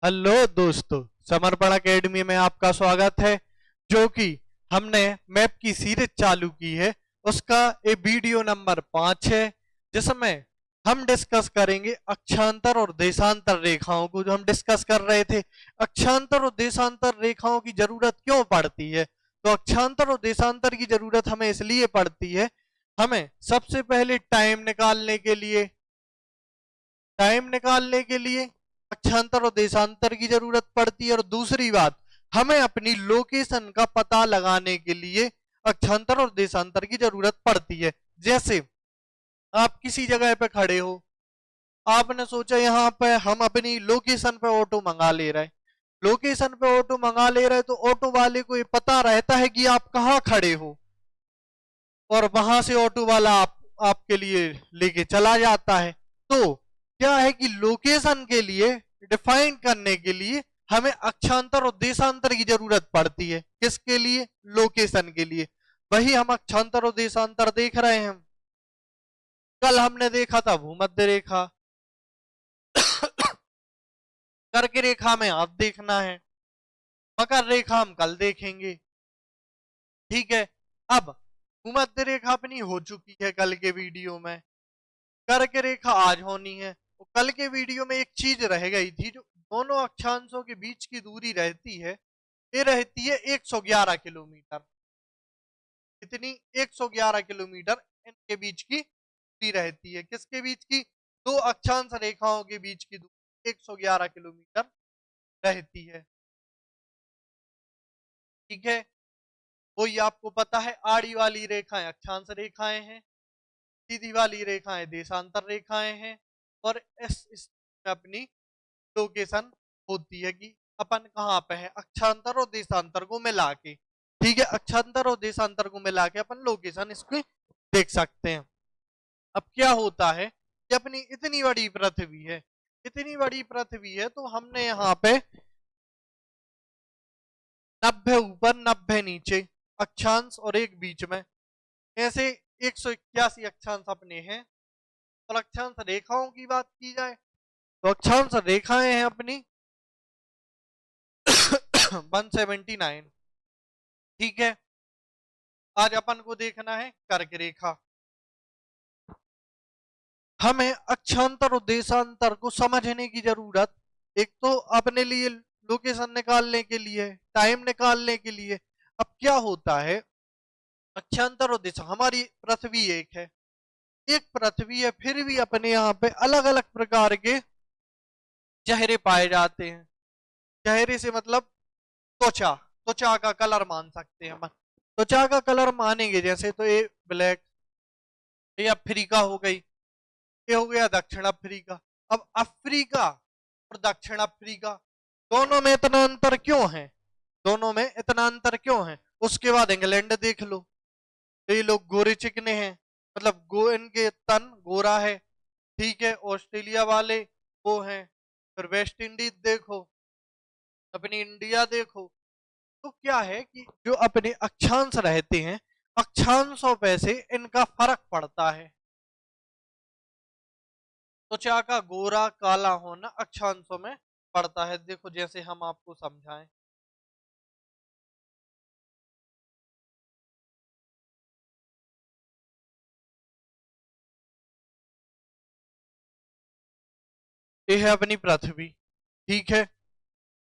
Hello दोस्तों, समर्पण academy में आपका स्वागत है। जो कि हमने मैप की सीरीज चालू की है, उसका ये वीडियो नंबर 5 है, जिसमें हम डिस्कस करेंगे अक्षांतर और देशांतर रेखाओं को। जो हम डिस्कस कर रहे थे, अक्षांतर और देशांतर रेखाओं की जरूरत क्यों पड़ती है। तो अक्षांतर और देशांतर की जरूरत हमें इसलिए पड़ती है, हमें सबसे पहले टाइम निकालने के लिए अक्षांतर और देशांतर की जरूरत पड़ती है, और दूसरी बात, हमें अपनी लोकेशन का पता लगाने के लिए अक्षांतर और देशांतर की जरूरत पड़ती है। जैसे आप किसी जगह पे खड़े हो, आपने सोचा यहाँ पे हम अपनी लोकेशन पे ऑटो मंगा ले रहे हैं। लोकेशन पे ऑटो मंगा ले रहे हैं तो ऑटो वाले को ये पता रहता है कि आप कहाँ खड़े हो, और वहां से ऑटो वाला आपके लिए लेके चला जाता है। तो क्या है कि लोकेशन के लिए डिफाइन करने के लिए हमें अक्षांतर और देशांतर की जरूरत पड़ती है। किसके लिए? लोकेशन के लिए। वही हम अक्षांतर और देशांतर देख रहे हैं। कल हमने देखा था भूमध्य रेखा, कर्क रेखा में आज देखना है, मकर रेखा हम कल देखेंगे। ठीक है। अब भूमध्य रेखा अपनी हो चुकी है कल के वीडियो में, कर्क रेखा आज होनी है। तो कल के वीडियो में एक चीज रह गई थी, जो दोनों अक्षांशों के बीच की दूरी रहती है, ये रहती है 111 किलोमीटर। कितनी? 111 किलोमीटर इनके बीच की दूरी रहती है। किसके बीच की? दो अक्षांश रेखाओं के बीच की दूरी 111 किलोमीटर रहती है। ठीक है। वही आपको पता है, आड़ी वाली रेखाएं अक्षांश रेखाएं हैं, सीधी वाली रेखाएं देशांतर रेखाएं हैं, और इस अपनी लोकेशन होती है कि अपन कहाँ पे है, अक्षांतर और देशांतर को मिला के। ठीक है, अक्षांतर और देशांतर को मिला के अपन लोकेशन इसकी देख सकते हैं। अब क्या होता है कि अपनी इतनी बड़ी पृथ्वी है, तो हमने यहाँ पे 90 ऊपर 90 नीचे अक्षांश और एक बीच में, ऐसे 181 अक्षांश अपने हैं। और अक्षांश रेखाओं की बात की जाए तो अक्षांश रेखाएं हैं अपनी 179। ठीक है। आज अपन को देखना है कर्क रेखा। हमें अक्षांतर और देशांतर को समझने की जरूरत, एक तो अपने लिए लोकेशन निकालने के लिए, टाइम निकालने के लिए। अब क्या होता है, अक्षांतर और देश, हमारी पृथ्वी एक पृथ्वी है, फिर भी अपने यहाँ पे अलग अलग प्रकार के चेहरे पाए जाते हैं। चेहरे से मतलब त्वचा, त्वचा का कलर मान सकते हैं हम। त्वचा का कलर मानेंगे जैसे, तो ये ब्लैक, ये अफ्रीका हो गई, ये हो गया दक्षिण अफ्रीका। अब अफ्रीका और दक्षिण अफ्रीका, दोनों में इतना अंतर क्यों है? दोनों में इतना अंतर क्यों है? उसके बाद इंग्लैंड देख लो, तो ये लोग गोरे चिकने हैं, मतलब इनके तन गोरा है। ठीक है। ऑस्ट्रेलिया वाले वो हैं। फिर वेस्ट इंडीज देखो, अपनी इंडिया देखो। तो क्या है कि जो अपने अक्षांश रहते हैं, अक्षांशों पे से इनका फर्क पड़ता है। त्वचा का गोरा काला होना अक्षांशों में पड़ता है। देखो जैसे हम आपको समझाएं, ये है अपनी पृथ्वी। ठीक है।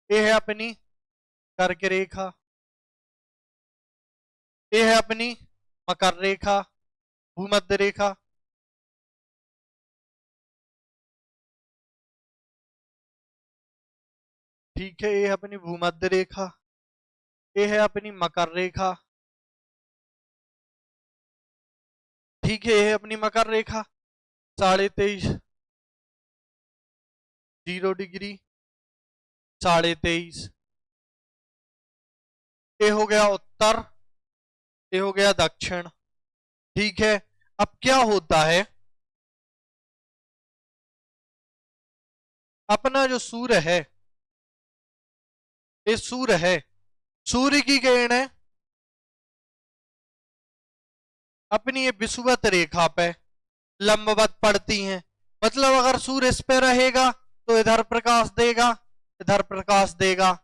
ये है अपनी कर्क रेखा, ये है अपनी मकर रेखा, भूमध्य रेखा। ठीक है। ये है अपनी भूमध्य रेखा, ये है अपनी मकर रेखा। ठीक है। ये है अपनी मकर रेखा, 23.5, 0 डिग्री, 23.5। ये हो गया उत्तर, ये हो गया दक्षिण। ठीक है। अब क्या होता है, अपना जो सूर्य है, ये सूर्य है, सूर्य की किरणें अपनी ये विषुवत रेखा पे लंबवत पड़ती हैं। मतलब अगर सूर्य इस पे रहेगा तो इधर प्रकाश देगा, इधर प्रकाश देगा।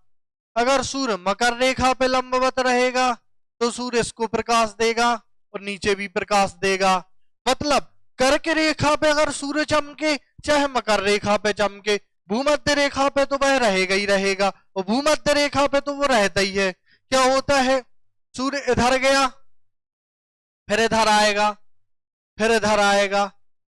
अगर सूर्य मकर रेखा पे लंबवत रहेगा तो सूर्य इसको प्रकाश देगा और नीचे भी प्रकाश देगा। मतलब कर्क रेखा पे अगर सूर्य चमके चाहे मकर रेखा पे चमके, भूमध्य रेखा पे तो वह रहेगा ही रहेगा, और भूमध्य रेखा पे तो वो रहता ही है। क्या होता है, सूर्य इधर गया, फिर इधर आएगा, फिर इधर आएगा,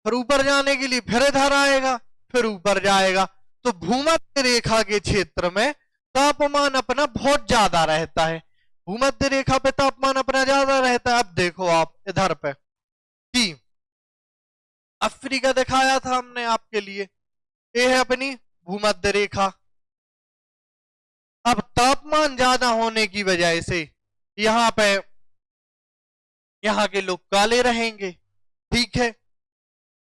फिर ऊपर जाने के लिए फिर इधर आएगा, फिर ऊपर जाएगा। तो भूमध्य रेखा के क्षेत्र में तापमान अपना बहुत ज्यादा रहता है। भूमध्य रेखा पे तापमान अपना ज्यादा रहता है। अब देखो आप इधर पे कि अफ्रीका दिखाया था हमने आपके लिए, ये है अपनी भूमध्य रेखा। अब तापमान ज्यादा होने की वजह से यहां पे यहां के लोग काले रहेंगे, ठीक है,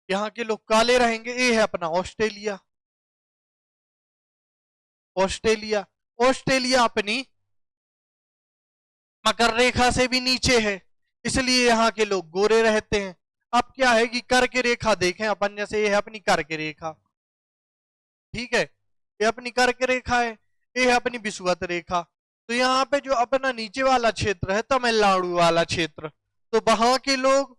यहां के लोग काले रहेंगे। ये है अपना ऑस्ट्रेलिया। ऑस्ट्रेलिया ऑस्ट्रेलिया अपनी मकर रेखा से भी नीचे है, इसलिए यहाँ के लोग गोरे रहते हैं। अब क्या है कि कर्क रेखा देखें अपन, जैसे ये है अपनी कर्क रेखा, ठीक है, ये अपनी कर्क रेखा है, ये है अपनी विषुवत रेखा। तो यहाँ पे जो अपना नीचे वाला क्षेत्र है, तमिलनाडु वाला क्षेत्र, तो वहां के लोग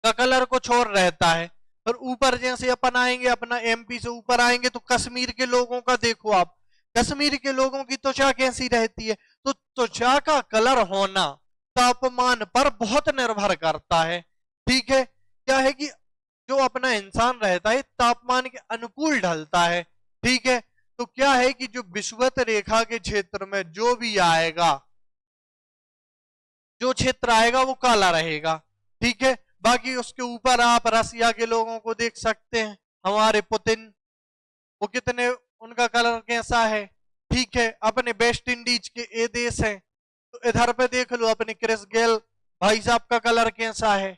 का कलर कुछ और रहता है। और ऊपर जैसे अपन आएंगे, अपना एमपी से ऊपर आएंगे, तो कश्मीर के लोगों का देखो आप, कश्मीर के लोगों की त्वचा कैसी रहती है। तो त्वचा का कलर होना तापमान पर बहुत निर्भर करता है, ठीक है। क्या है कि जो अपना इंसान रहता है तापमान के अनुकूल ढलता है, ठीक है। तो क्या है कि जो विषुवत रेखा के क्षेत्र में जो भी आएगा, जो क्षेत्र आएगा वो काला रहेगा, ठीक है। बाकी उसके ऊपर आप रसिया के लोगों को देख सकते हैं, हमारे पुतिन, वो कितने, उनका कलर कैसा है, ठीक है। अपने वेस्ट इंडीज के ये देश हैं, तो इधर पे देख लो अपने क्रिस गेल भाई साहब का कलर कैसा है।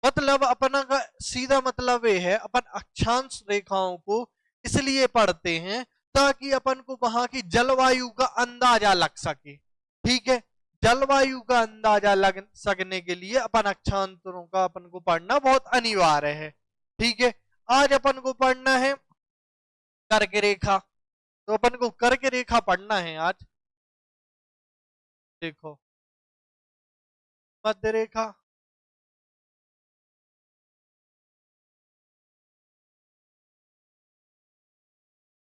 मतलब अपना का सीधा मतलब ये है, अपन अक्षांश रेखाओं को इसलिए पढ़ते हैं ताकि अपन को वहां की जलवायु का अंदाजा लग सके, ठीक है। जलवायु का अंदाजा लग सकने के लिए अपन अक्षांतरों का अपन को पढ़ना बहुत अनिवार्य है, ठीक है। आज अपन को पढ़ना है कर्क रेखा, तो अपन को कर्क रेखा पढ़ना है आज। देखो मध्य रेखा,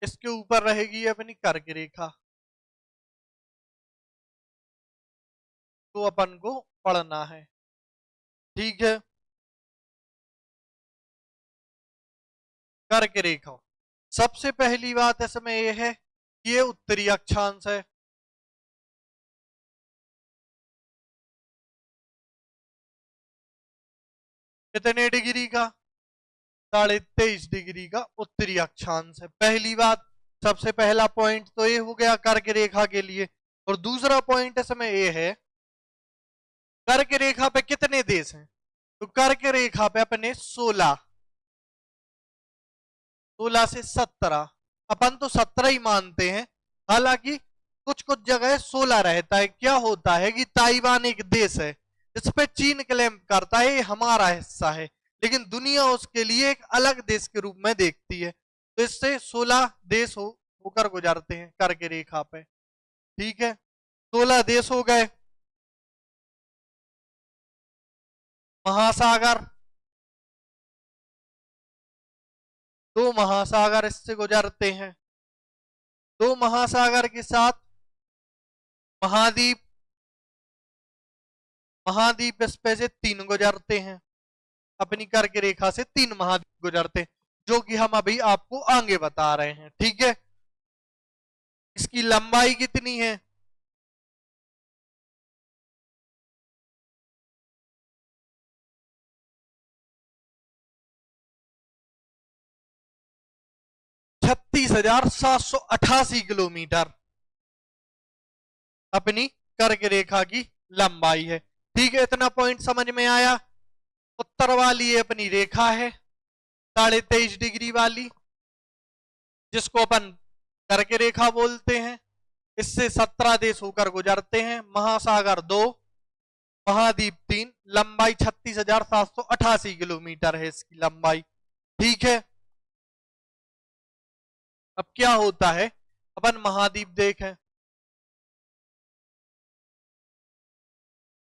इसके ऊपर रहेगी अपनी कर्क रेखा, तो अपन को पढ़ना है, ठीक है। कर्क रेखा, सबसे पहली बात इसमें यह है कि ये उत्तरी अक्षांश है, कितने डिग्री का, 23.5 डिग्री का उत्तरी अक्षांश है। पहली बात, सबसे पहला पॉइंट तो ये हो गया कर्क रेखा के लिए। और दूसरा पॉइंट इसमें ये है, कर्क रेखा पे कितने देश हैं, तो कर्क रेखा पे अपने 16 से 17, अपन तो 17 ही मानते हैं, हालांकि कुछ कुछ जगह 16 रहता है। क्या होता है कि ताइवान एक देश है, इस पे चीन क्लेम करता है ये हमारा हिस्सा है, लेकिन दुनिया उसके लिए एक अलग देश के रूप में देखती है। तो इससे 16 देश होकर गुजरते हैं कर्क रेखा पे, ठीक है। 16 देश हो गए। महासागर, 2 महासागर इससे गुजरते हैं। 2 महासागर के साथ महाद्वीप, महाद्वीप इस पे से 3 गुजरते हैं, अपनी कर्क रेखा से 3 महाद्वीप गुजरते हैं, जो कि हम अभी आपको आगे बता रहे हैं, ठीक है। इसकी लंबाई कितनी है, छत्तीस हजार 788 किलोमीटर अपनी कर्क रेखा की लंबाई है, ठीक है। इतना पॉइंट समझ में आया। उत्तर वाली अपनी रेखा है 23.5 डिग्री वाली, जिसको अपन कर्क रेखा बोलते हैं। इससे 17 देश होकर गुजरते हैं, महासागर 2, महाद्वीप 3, लंबाई 36,788 किलोमीटर है इसकी लंबाई, ठीक है। अब क्या होता है अपन महाद्वीप देखें,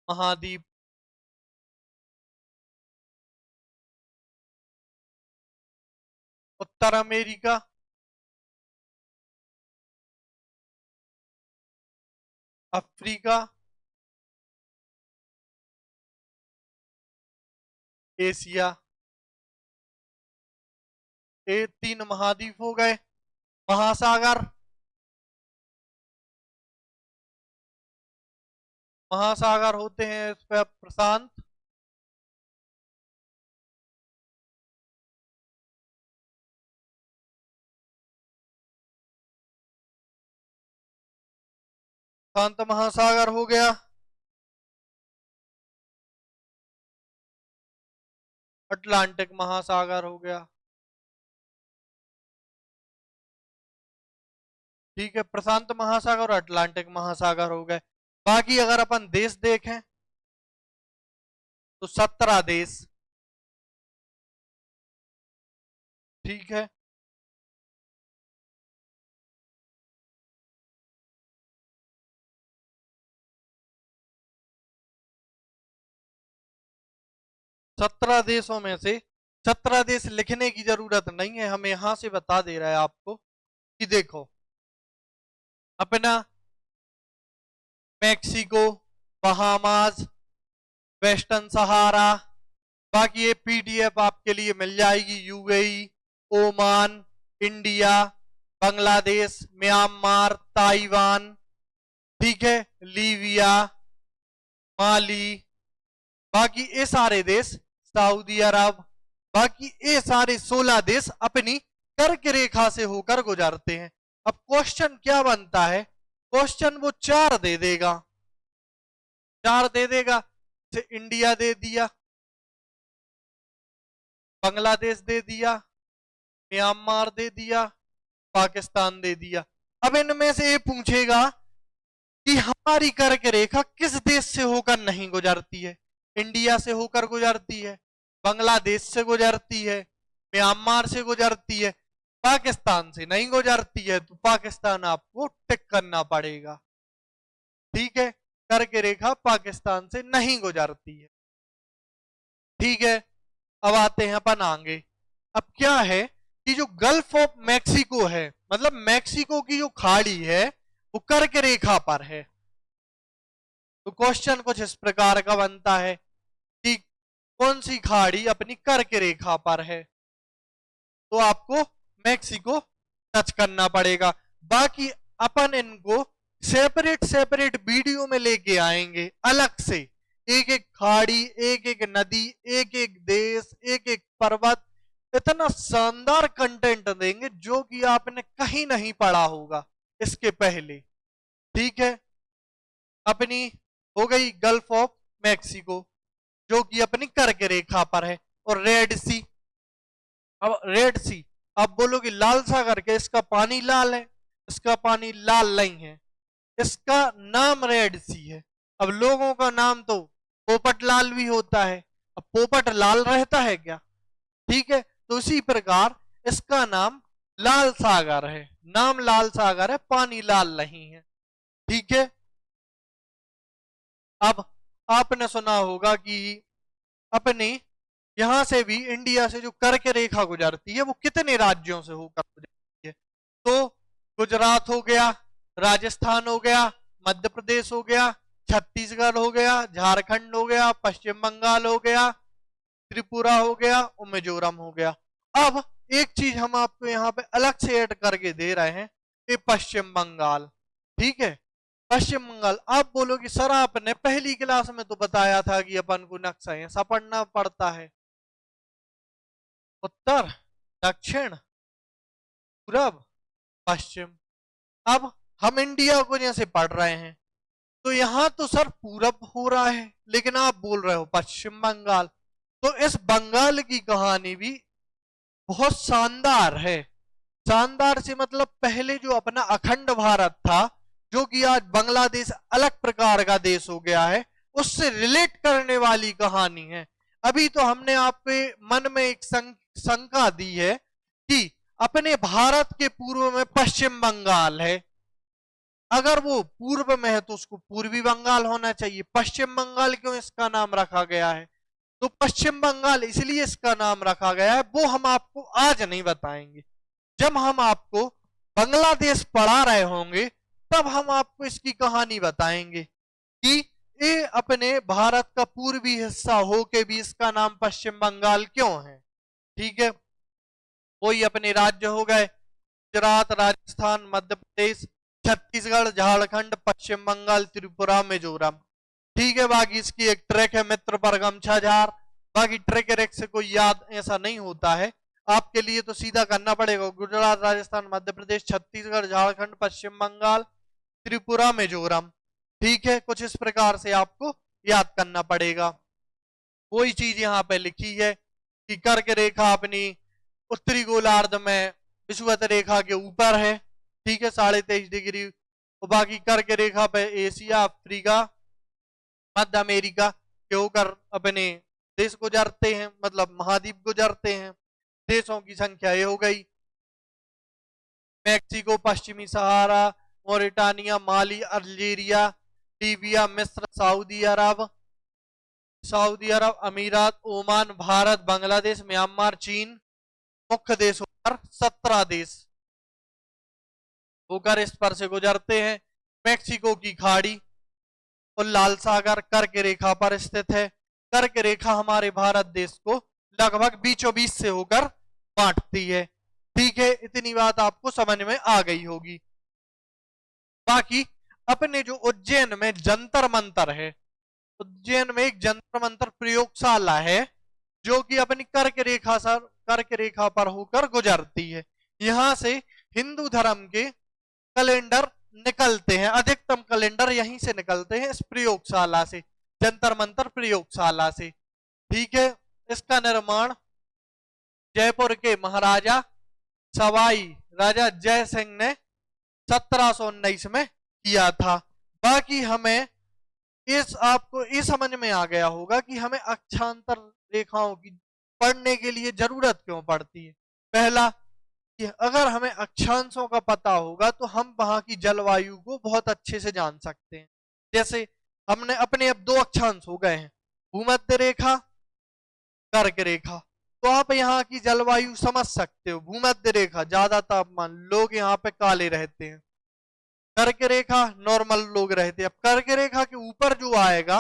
महाद्वीप, उत्तर अमेरिका, अफ्रीका, एशिया, ये 3 महाद्वीप हो गए। महासागर, महासागर होते हैं इस पे प्रशांत, शांत महासागर हो गया। अटलांटिक महासागर हो गया। ठीक है, प्रशांत महासागर और अटलांटिक महासागर हो गए। बाकी अगर अपन देश देखें तो 17 देश। ठीक है, सत्रह देशों में से 17 देश लिखने की जरूरत नहीं है, हमें यहां से बता दे रहा है आपको कि देखो अपना मैक्सिको, बहामास, वेस्टर्न सहारा, बाकी ये पीडीएफ आपके लिए मिल जाएगी। UAE, Oman, India, Bangladesh, Myanmar, Taiwan, ठीक है, लीबिया, माली, बाकी ये सारे देश, सऊदी अरब, बाकी ये सारे 16 देश अपनी कर्क रेखा से होकर गुजरते हैं। अब क्वेश्चन क्या बनता है, क्वेश्चन वो 4 दे देगा, 4 दे देगा। से इंडिया दे दिया, बांग्लादेश दे दिया, म्यांमार दे दिया, पाकिस्तान दे दिया। अब इनमें से ये पूछेगा कि हमारी कर्क रेखा किस देश से होकर नहीं गुजरती है। इंडिया से होकर गुजरती है, बांग्लादेश से गुजरती है, म्यांमार से गुजरती है, पाकिस्तान से नहीं गुजरती है, तो पाकिस्तान आपको टिक करना पड़ेगा। ठीक है, कर्क रेखा पाकिस्तान से नहीं गुजरती है। ठीक है, अब आते हैं अपन आगे। अब क्या है कि जो गल्फ ऑफ मैक्सिको है, मतलब मैक्सिको की जो खाड़ी है वो कर्क रेखा पर है। तो क्वेश्चन कुछ इस प्रकार का बनता है कि कौन सी खाड़ी अपनी कर्क रेखा पर है, तो आपको मैक्सिको टच करना पड़ेगा। बाकी अपन इनको सेपरेट सेपरेट वीडियो में लेके आएंगे अलग से, एक एक खाड़ी, एक एक नदी, एक एक देश, एक एक पर्वत, इतना शानदार कंटेंट देंगे जो कि आपने कहीं नहीं पढ़ा होगा इसके पहले। ठीक है, अपनी हो गई गल्फ ऑफ मैक्सिको जो कि अपनी कर्क रेखा पर है, और रेड सी। अब रेड सी आप बोलोगे लाल सागर के, इसका पानी लाल है, इसका पानी लाल नहीं है, इसका नाम रेड सी है। अब लोगों का नाम तो पोपट लाल भी होता है, अब पोपट लाल रहता है क्या? ठीक है, तो इसी प्रकार इसका नाम लाल सागर है, नाम लाल सागर है, पानी लाल नहीं है। ठीक है, अब आपने सुना होगा कि अपने यहां से भी इंडिया से जो कर्क रेखा गुजरती है वो कितने राज्यों से होकर गुजरती है। तो गुजरात हो गया, राजस्थान हो गया, मध्य प्रदेश हो गया, छत्तीसगढ़ हो गया, झारखंड हो गया, पश्चिम बंगाल हो गया, त्रिपुरा हो गया और मिजोरम हो गया। अब एक चीज हम आपको यहाँ पे अलग से ऐड करके दे रहे हैं, ये पश्चिम बंगाल। ठीक है, पश्चिम बंगाल। आप बोलोगे सर आपने पहली क्लास में तो बताया था कि अपन को नक्शा ऐसा पढ़ना पड़ता है, उत्तर, दक्षिण, पूरब, पश्चिम। अब हम इंडिया को जैसे पढ़ रहे हैं तो यहां तो सर पूरब हो रहा है, लेकिन आप बोल रहे हो पश्चिम बंगाल। तो इस बंगाल की कहानी भी बहुत शानदार है। शानदार से मतलब पहले जो अपना अखंड भारत था, जो कि आज बांग्लादेश अलग प्रकार का देश हो गया है, उससे रिलेट करने वाली कहानी है। अभी तो हमने आपके मन में एक शंका दी है कि अपने भारत के पूर्व में पश्चिम बंगाल है, अगर वो पूर्व में है तो उसको पूर्वी बंगाल होना चाहिए। पश्चिम बंगाल क्यों इसका नाम रखा गया है? तो पश्चिम बंगाल इसलिए इसका नाम रखा गया है, वो हम आपको आज नहीं बताएंगे। जब हम आपको बांग्लादेश पढ़ा रहे होंगे तब हम आपको इसकी कहानी बताएंगे कि ये अपने भारत का पूर्वी हिस्सा हो के भी इसका नाम पश्चिम बंगाल क्यों है। ठीक है, कोई अपने राज्य हो गए गुजरात, राजस्थान, मध्य प्रदेश, छत्तीसगढ़, झारखंड, पश्चिम बंगाल, त्रिपुरा, मिजोरम। ठीक है, बाकी इसकी एक ट्रैक है मित्र पर गमछा झार। बाकी ट्रैक रेक से कोई याद ऐसा नहीं होता है आपके लिए, तो सीधा करना पड़ेगा गुजरात, राजस्थान, मध्य प्रदेश, छत्तीसगढ़, झारखंड, पश्चिम बंगाल, त्रिपुरा, मिजोरम। ठीक है, कुछ इस प्रकार से आपको याद करना पड़ेगा। वही चीज यहाँ पे लिखी है कि कर्क रेखा अपनी उत्तरी गोलार्ध में विषुवत रेखा के ऊपर है। ठीक है, 23.5 डिग्री। और बाकी कर्क रेखा पे एशिया, अफ्रीका, मध्य अमेरिका के होकर अपने देश गुजरते हैं, मतलब महाद्वीप गुजरते हैं। देशों की संख्या ये हो गई मैक्सिको, पश्चिमी सहारा, मोरिटानिया, माली, अल्जीरिया, लीबिया, मिस्र, सऊदी अरब, अमीरात, ओमान, भारत, बांग्लादेश, म्यांमार, चीन। मुख्य देश होकर 17 देश होकर इस पर से गुजरते हैं। मैक्सिको की खाड़ी और लाल सागर कर्क रेखा पर स्थित है। कर्क रेखा हमारे भारत देश को लगभग बीचों बीच से होकर बांटती है। ठीक है, इतनी बात आपको समझ में आ गई होगी। बाकी अपने जो उज्जैन में जंतर मंतर है, उज्जैन में एक जंतर मंतर प्रयोगशाला है जो कि अपनी कर्क रेखा पर होकर गुजरती है। यहां से हिंदू धर्म के कैलेंडर निकलते हैं, अधिकतम कैलेंडर यहीं से निकलते हैं, इस प्रयोगशाला से, जंतर मंतर प्रयोगशाला से। ठीक है, इसका निर्माण जयपुर के महाराजा सवाई राजा जय सिंह ने 1719 में किया था। बाकी हमें आपको ये समझ में आ गया होगा कि हमें अक्षांतर रेखाओं की पढ़ने के लिए जरूरत क्यों पड़ती है। पहला, कि अगर हमें अक्षांशों का पता होगा तो हम वहां की जलवायु को बहुत अच्छे से जान सकते हैं। जैसे हमने अपने अब 2 अक्षांश हो गए हैं, भूमध्य रेखा, कर्क रेखा। तो आप यहाँ की जलवायु समझ सकते हो। भूमध्य रेखा ज्यादा तापमान, लोग यहाँ पे काले रहते हैं। कर्क रेखा नॉर्मल लोग रहते हैं। अब कर्क रेखा के ऊपर जो आएगा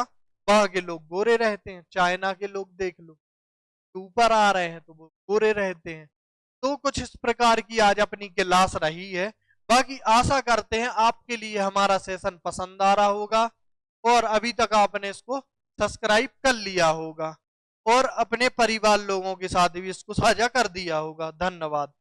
वहां के लोग गोरे रहते हैं। चाइना के लोग देख लो, ऊपर आ रहे हैं तो वो गोरे रहते हैं। तो कुछ इस प्रकार की आज अपनी क्लास रही है। बाकी आशा करते हैं आपके लिए हमारा सेशन पसंद आ रहा होगा और अभी तक आपने इसको सब्सक्राइब कर लिया होगा और अपने परिवार लोगों के साथ भी इसको साझा कर दिया होगा। धन्यवाद।